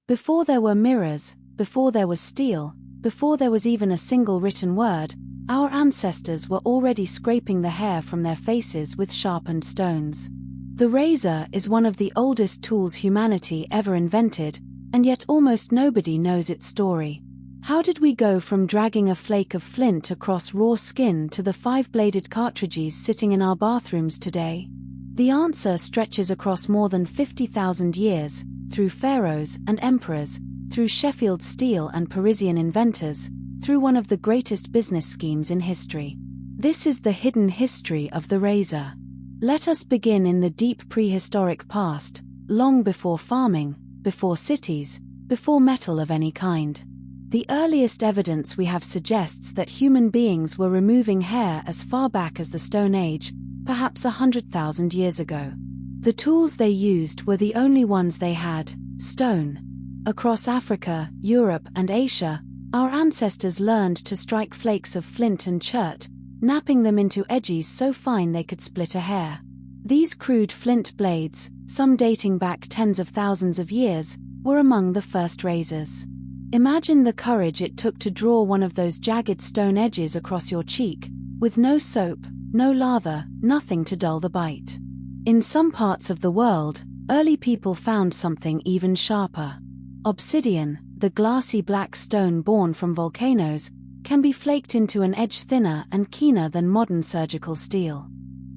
Before there were mirrors, before there was steel, before there was even a single written word, our ancestors were already scraping the hair from their faces with sharpened stones. The razor is one of the oldest tools humanity ever invented, and yet almost nobody knows its story. How did we go from dragging a flake of flint across raw skin to the 5-bladed cartridges sitting in our bathrooms today? The answer stretches across more than 50,000 years, through pharaohs and emperors, through Sheffield steel and Parisian inventors, through one of the greatest business schemes in history. This is the hidden history of the razor. Let us begin in the deep prehistoric past, long before farming, before cities, before metal of any kind. The earliest evidence we have suggests that human beings were removing hair as far back as the Stone Age, perhaps 100,000 years ago. The tools they used were the only ones they had: stone. Across Africa, Europe, and Asia, our ancestors learned to strike flakes of flint and chert, napping them into edges so fine they could split a hair. These crude flint blades, some dating back tens of thousands of years, were among the first razors. Imagine the courage it took to draw one of those jagged stone edges across your cheek, with no soap, no lather, nothing to dull the bite. In some parts of the world, early people found something even sharper. Obsidian, the glassy black stone born from volcanoes, can be flaked into an edge thinner and keener than modern surgical steel.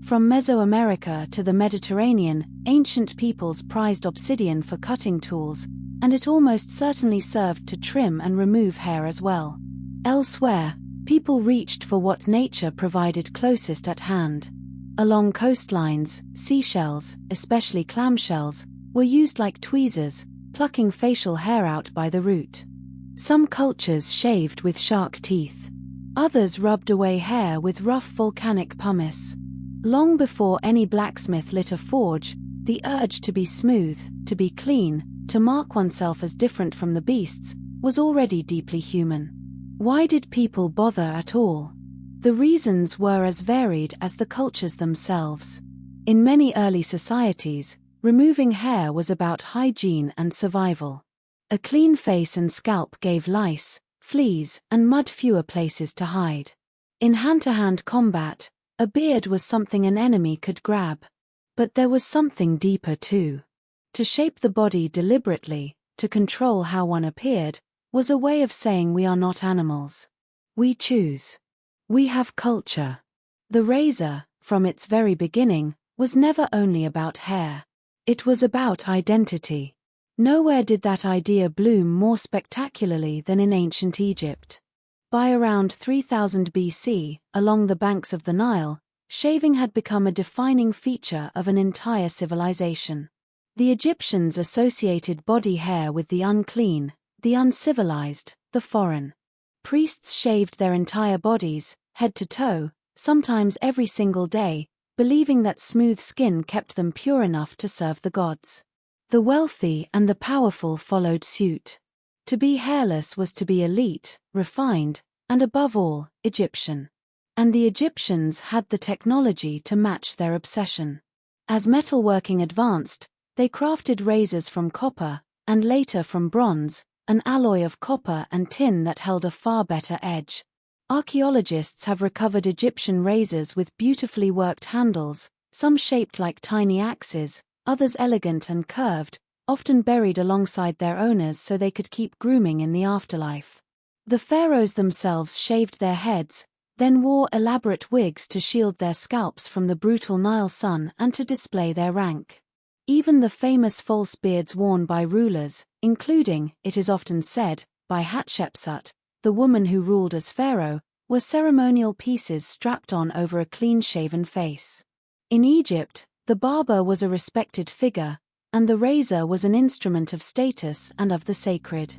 From Mesoamerica to the Mediterranean, ancient peoples prized obsidian for cutting tools, and it almost certainly served to trim and remove hair as well. Elsewhere, people reached for what nature provided closest at hand. Along coastlines, seashells, especially clamshells, were used like tweezers, plucking facial hair out by the root. Some cultures shaved with shark teeth. Others rubbed away hair with rough volcanic pumice. Long before any blacksmith lit a forge, the urge to be smooth, to be clean, to mark oneself as different from the beasts, was already deeply human. Why did people bother at all? The reasons were as varied as the cultures themselves. In many early societies, removing hair was about hygiene and survival. A clean face and scalp gave lice, fleas, and mud fewer places to hide. In hand-to-hand combat, a beard was something an enemy could grab. But there was something deeper too. To shape the body deliberately, to control how one appeared, was a way of saying we are not animals. We choose. We have culture. The razor, from its very beginning, was never only about hair. It was about identity. Nowhere did that idea bloom more spectacularly than in ancient Egypt. By around 3000 BC, along the banks of the Nile, shaving had become a defining feature of an entire civilization. The Egyptians associated body hair with the unclean, the uncivilized, the foreign. Priests shaved their entire bodies, head to toe, sometimes every single day, believing that smooth skin kept them pure enough to serve the gods. The wealthy and the powerful followed suit. To be hairless was to be elite, refined, and above all, Egyptian. And the Egyptians had the technology to match their obsession. As metalworking advanced, they crafted razors from copper, and later from bronze, an alloy of copper and tin that held a far better edge. Archaeologists have recovered Egyptian razors with beautifully worked handles, some shaped like tiny axes, others elegant and curved, often buried alongside their owners so they could keep grooming in the afterlife. The pharaohs themselves shaved their heads, then wore elaborate wigs to shield their scalps from the brutal Nile sun and to display their rank. Even the famous false beards worn by rulers, including, it is often said, by Hatshepsut, the woman who ruled as pharaoh, were ceremonial pieces strapped on over a clean-shaven face. In Egypt, the barber was a respected figure, and the razor was an instrument of status and of the sacred.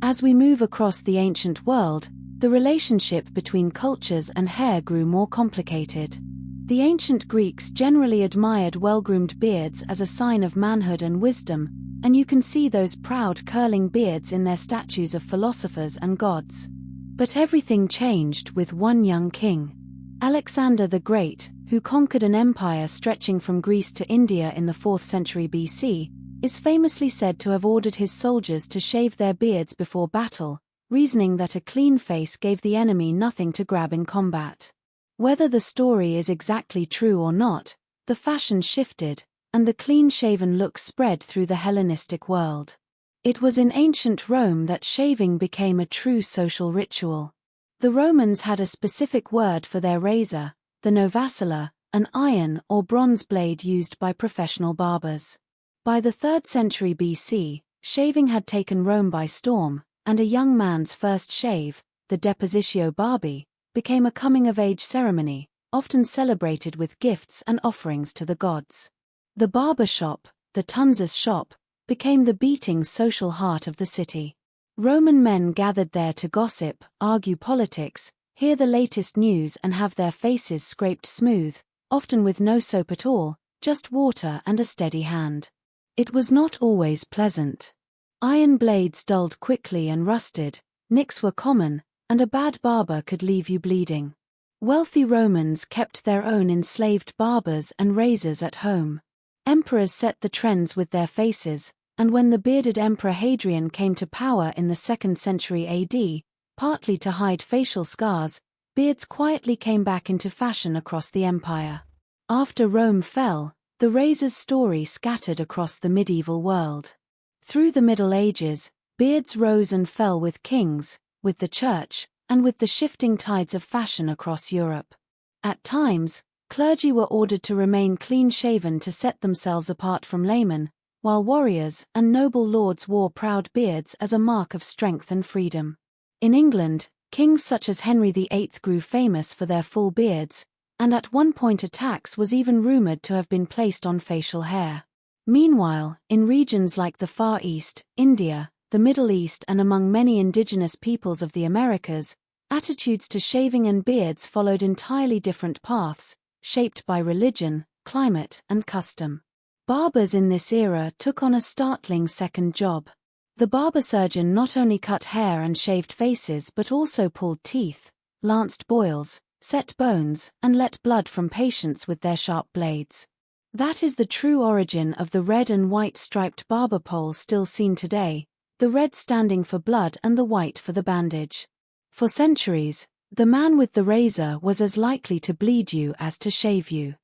As we move across the ancient world, the relationship between cultures and hair grew more complicated. The ancient Greeks generally admired well-groomed beards as a sign of manhood and wisdom, and you can see those proud curling beards in their statues of philosophers and gods. But everything changed with one young king. Alexander the Great, who conquered an empire stretching from Greece to India in the 4th century BC, is famously said to have ordered his soldiers to shave their beards before battle, reasoning that a clean face gave the enemy nothing to grab in combat. Whether the story is exactly true or not, the fashion shifted, and the clean-shaven look spread through the Hellenistic world. It was in ancient Rome that shaving became a true social ritual. The Romans had a specific word for their razor, the novacilla, an iron or bronze blade used by professional barbers. By the 3rd century BC, shaving had taken Rome by storm, and a young man's first shave, the depositio barbi, became a coming-of-age ceremony, often celebrated with gifts and offerings to the gods. The barber shop, the tunzer's shop, became the beating social heart of the city. Roman men gathered there to gossip, argue politics, hear the latest news and have their faces scraped smooth, often with no soap at all, just water and a steady hand. It was not always pleasant. Iron blades dulled quickly and rusted, nicks were common, and a bad barber could leave you bleeding. Wealthy Romans kept their own enslaved barbers and razors at home. Emperors set the trends with their faces, and when the bearded Emperor Hadrian came to power in the 2nd century AD, partly to hide facial scars, beards quietly came back into fashion across the empire. After Rome fell, the razor's story scattered across the medieval world. Through the Middle Ages, beards rose and fell with kings, with the church, and with the shifting tides of fashion across Europe. At times, clergy were ordered to remain clean-shaven to set themselves apart from laymen, while warriors and noble lords wore proud beards as a mark of strength and freedom. In England, kings such as Henry VIII grew famous for their full beards, and at one point a tax was even rumored to have been placed on facial hair. Meanwhile, in regions like the Far East, India, the Middle East and among many indigenous peoples of the Americas, attitudes to shaving and beards followed entirely different paths, shaped by religion, climate, and custom. Barbers in this era took on a startling second job. The barber surgeon not only cut hair and shaved faces but also pulled teeth, lanced boils, set bones, and let blood from patients with their sharp blades. That is the true origin of the red and white striped barber pole still seen today, the red standing for blood and the white for the bandage. For centuries, the man with the razor was as likely to bleed you as to shave you.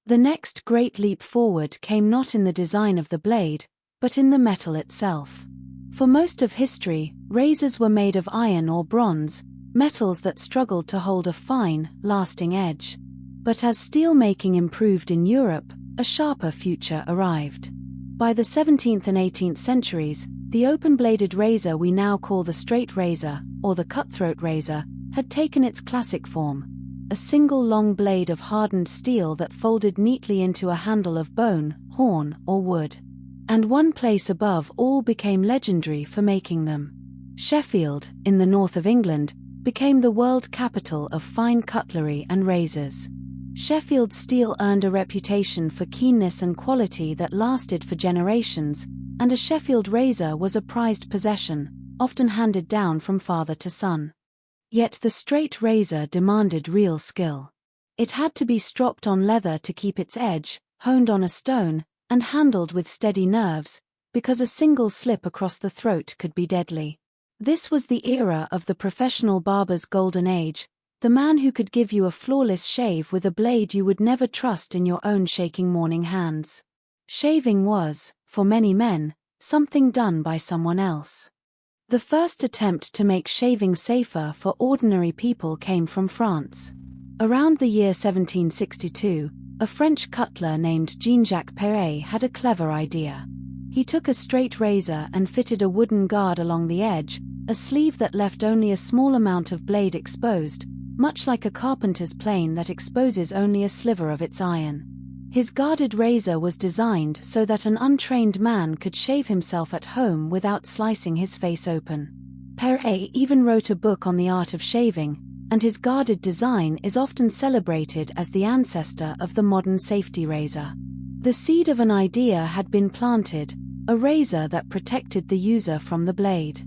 The next great leap forward came not in the design of the blade, but in the metal itself. For most of history, razors were made of iron or bronze, metals that struggled to hold a fine, lasting edge. But as steel making improved in Europe, a sharper future arrived. By the 17th and 18th centuries, the open-bladed razor we now call the straight razor, or the cutthroat razor, had taken its classic form. A single long blade of hardened steel that folded neatly into a handle of bone, horn, or wood. And one place above all became legendary for making them. Sheffield, in the north of England, became the world capital of fine cutlery and razors. Sheffield steel earned a reputation for keenness and quality that lasted for generations, and a Sheffield razor was a prized possession, often handed down from father to son. Yet the straight razor demanded real skill. It had to be stropped on leather to keep its edge, honed on a stone, and handled with steady nerves, because a single slip across the throat could be deadly. This was the era of the professional barber's golden age, the man who could give you a flawless shave with a blade you would never trust in your own shaking morning hands. Shaving was, for many men, something done by someone else. The first attempt to make shaving safer for ordinary people came from France. Around the year 1762, a French cutler named Jean-Jacques Perret had a clever idea. He took a straight razor and fitted a wooden guard along the edge, a sleeve that left only a small amount of blade exposed, much like a carpenter's plane that exposes only a sliver of its iron. His guarded razor was designed so that an untrained man could shave himself at home without slicing his face open. Perret even wrote a book on the art of shaving, and his guarded design is often celebrated as the ancestor of the modern safety razor. The seed of an idea had been planted, a razor that protected the user from the blade.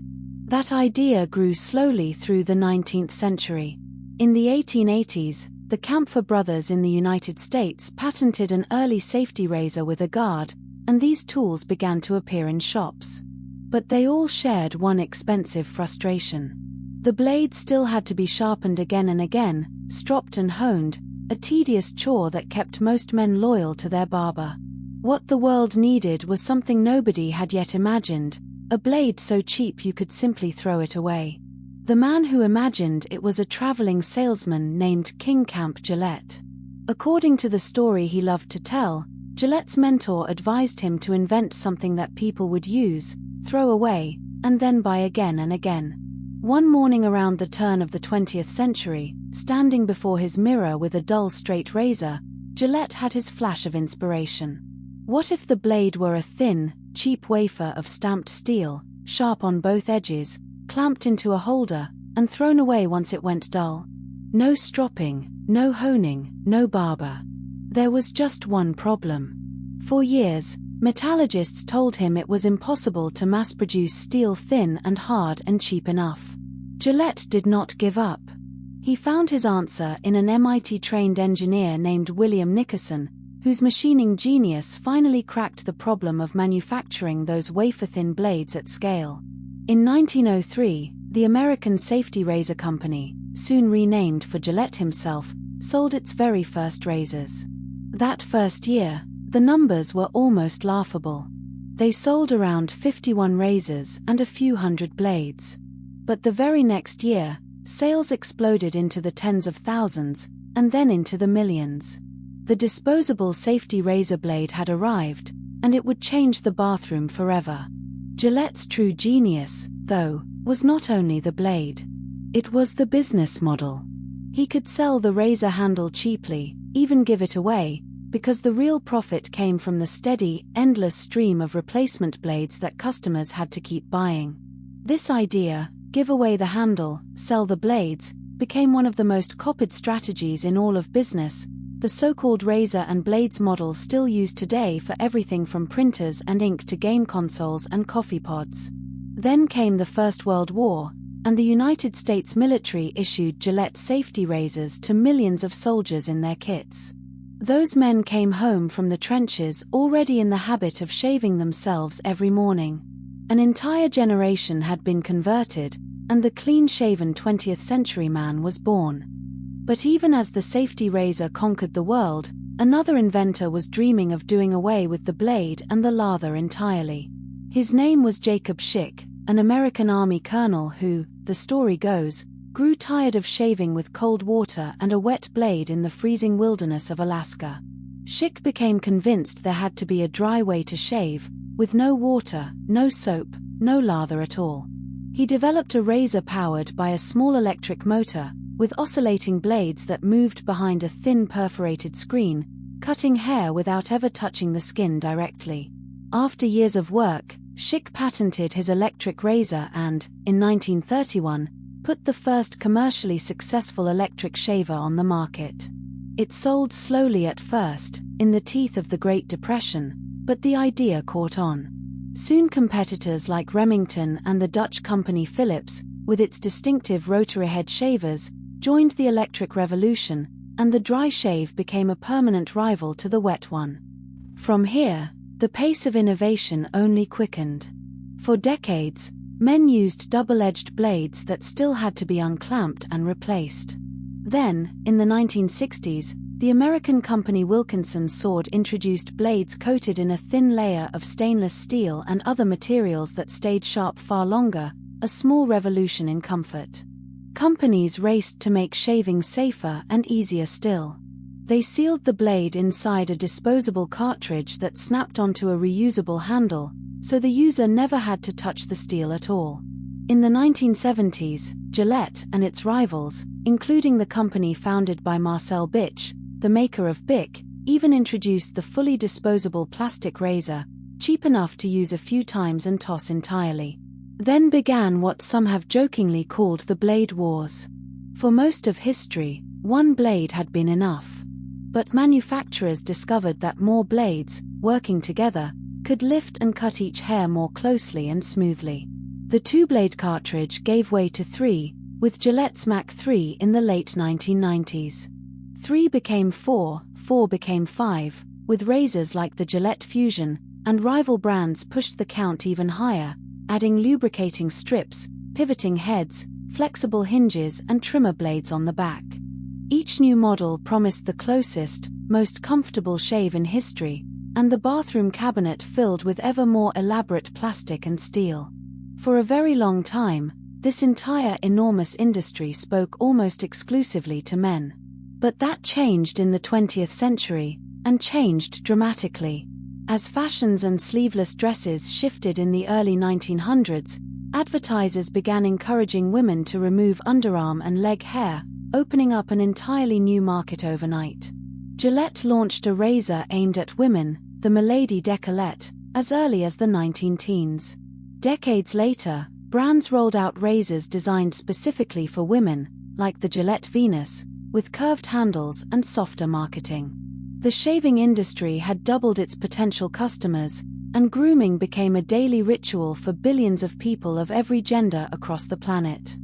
That idea grew slowly through the 19th century. In the 1880s, the Camphor brothers in the United States patented an early safety razor with a guard, and these tools began to appear in shops. But they all shared one expensive frustration. The blade still had to be sharpened again and again, stropped and honed, a tedious chore that kept most men loyal to their barber. What the world needed was something nobody had yet imagined, a blade so cheap you could simply throw it away. The man who imagined it was a traveling salesman named King Camp Gillette. According to the story he loved to tell, Gillette's mentor advised him to invent something that people would use, throw away, and then buy again and again. One morning around the turn of the 20th century, standing before his mirror with a dull straight razor, Gillette had his flash of inspiration. What if the blade were a thin, cheap wafer of stamped steel, sharp on both edges, clamped into a holder, and thrown away once it went dull? No stropping, no honing, no barber. There was just one problem. For years, metallurgists told him it was impossible to mass-produce steel thin and hard and cheap enough. Gillette did not give up. He found his answer in an MIT-trained engineer named William Nickerson, whose machining genius finally cracked the problem of manufacturing those wafer-thin blades at scale. In 1903, the American Safety Razor Company, soon renamed for Gillette himself, sold its very first razors. That first year, the numbers were almost laughable. They sold around 51 razors and a few hundred blades. But the very next year, sales exploded into the tens of thousands, and then into the millions. The disposable safety razor blade had arrived, and it would change the bathroom forever. Gillette's true genius, though, was not only the blade. It was the business model. He could sell the razor handle cheaply, even give it away, because the real profit came from the steady, endless stream of replacement blades that customers had to keep buying. This idea, give away the handle, sell the blades, became one of the most copied strategies in all of business, the so-called razor and blades model still used today for everything from printers and ink to game consoles and coffee pods. Then came the First World War, and the United States military issued Gillette safety razors to millions of soldiers in their kits. Those men came home from the trenches already in the habit of shaving themselves every morning. An entire generation had been converted, and the clean-shaven 20th century man was born. But even as the safety razor conquered the world, another inventor was dreaming of doing away with the blade and the lather entirely. His name was Jacob Schick, an American Army colonel who, the story goes, grew tired of shaving with cold water and a wet blade in the freezing wilderness of Alaska. Schick became convinced there had to be a dry way to shave, with no water, no soap, no lather at all. He developed a razor powered by a small electric motor, with oscillating blades that moved behind a thin perforated screen, cutting hair without ever touching the skin directly. After years of work, Schick patented his electric razor and, in 1931, put the first commercially successful electric shaver on the market. It sold slowly at first, in the teeth of the Great Depression, but the idea caught on. Soon competitors like Remington and the Dutch company Philips, with its distinctive rotary head shavers, joined the electric revolution, and the dry shave became a permanent rival to the wet one. From here, the pace of innovation only quickened. For decades, men used double-edged blades that still had to be unclamped and replaced. Then, in the 1960s, the American company Wilkinson Sword introduced blades coated in a thin layer of stainless steel and other materials that stayed sharp far longer, a small revolution in comfort. Companies raced to make shaving safer and easier still. They sealed the blade inside a disposable cartridge that snapped onto a reusable handle, so the user never had to touch the steel at all. In the 1970s, Gillette and its rivals, including the company founded by Marcel Bitch, the maker of Bic, even introduced the fully disposable plastic razor, cheap enough to use a few times and toss entirely. Then began what some have jokingly called the Blade Wars. For most of history, one blade had been enough. But manufacturers discovered that more blades, working together, could lift and cut each hair more closely and smoothly. The two-blade cartridge gave way to three, with Gillette's Mach 3 in the late 1990s. 3 became 4, 4 became 5, with razors like the Gillette Fusion, and rival brands pushed the count even higher, adding lubricating strips, pivoting heads, flexible hinges and trimmer blades on the back. Each new model promised the closest, most comfortable shave in history, and the bathroom cabinet filled with ever more elaborate plastic and steel. For a very long time, this entire enormous industry spoke almost exclusively to men. But that changed in the 20th century, and changed dramatically. As fashions and sleeveless dresses shifted in the early 1900s, advertisers began encouraging women to remove underarm and leg hair, opening up an entirely new market overnight. Gillette launched a razor aimed at women, the Milady Decollete, as early as the 19-teens. Decades later, brands rolled out razors designed specifically for women, like the Gillette Venus, with curved handles and softer marketing. The shaving industry had doubled its potential customers, and grooming became a daily ritual for billions of people of every gender across the planet.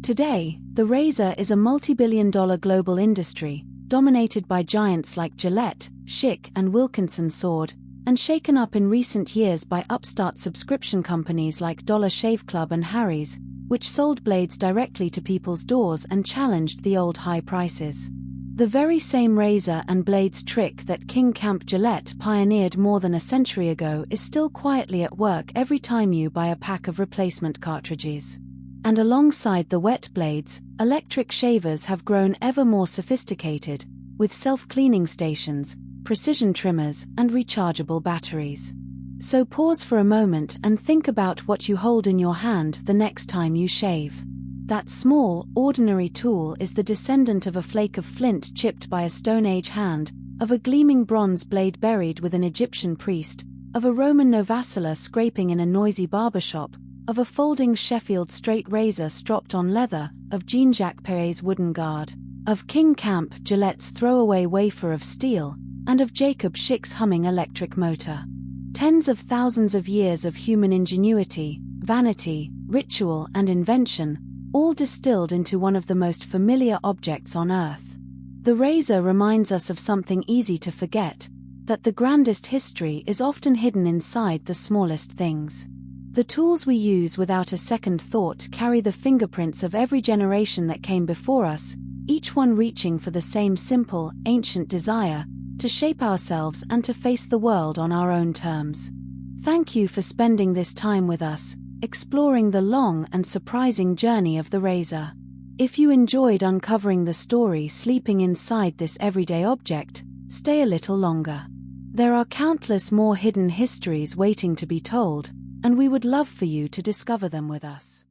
Today, the razor is a multi-billion-dollar global industry, dominated by giants like Gillette, Schick and Wilkinson Sword, and shaken up in recent years by upstart subscription companies like Dollar Shave Club and Harry's, which sold blades directly to people's doors and challenged the old high prices. The very same razor and blades trick that King Camp Gillette pioneered more than a century ago is still quietly at work every time you buy a pack of replacement cartridges. And alongside the wet blades, electric shavers have grown ever more sophisticated, with self-cleaning stations, precision trimmers, and rechargeable batteries. So pause for a moment and think about what you hold in your hand the next time you shave. That small, ordinary tool is the descendant of a flake of flint chipped by a Stone Age hand, of a gleaming bronze blade buried with an Egyptian priest, of a Roman novacilla scraping in a noisy barbershop, of a folding Sheffield straight razor stropped on leather, of Jean-Jacques Perret's wooden guard, of King Camp Gillette's throwaway wafer of steel, and of Jacob Schick's humming electric motor. Tens of thousands of years of human ingenuity, vanity, ritual and invention, all distilled into one of the most familiar objects on Earth. The razor reminds us of something easy to forget, that the grandest history is often hidden inside the smallest things. The tools we use without a second thought carry the fingerprints of every generation that came before us, each one reaching for the same simple, ancient desire, to shape ourselves and to face the world on our own terms. Thank you for spending this time with us, exploring the long and surprising journey of the razor. If you enjoyed uncovering the story sleeping inside this everyday object, stay a little longer. There are countless more hidden histories waiting to be told, and we would love for you to discover them with us.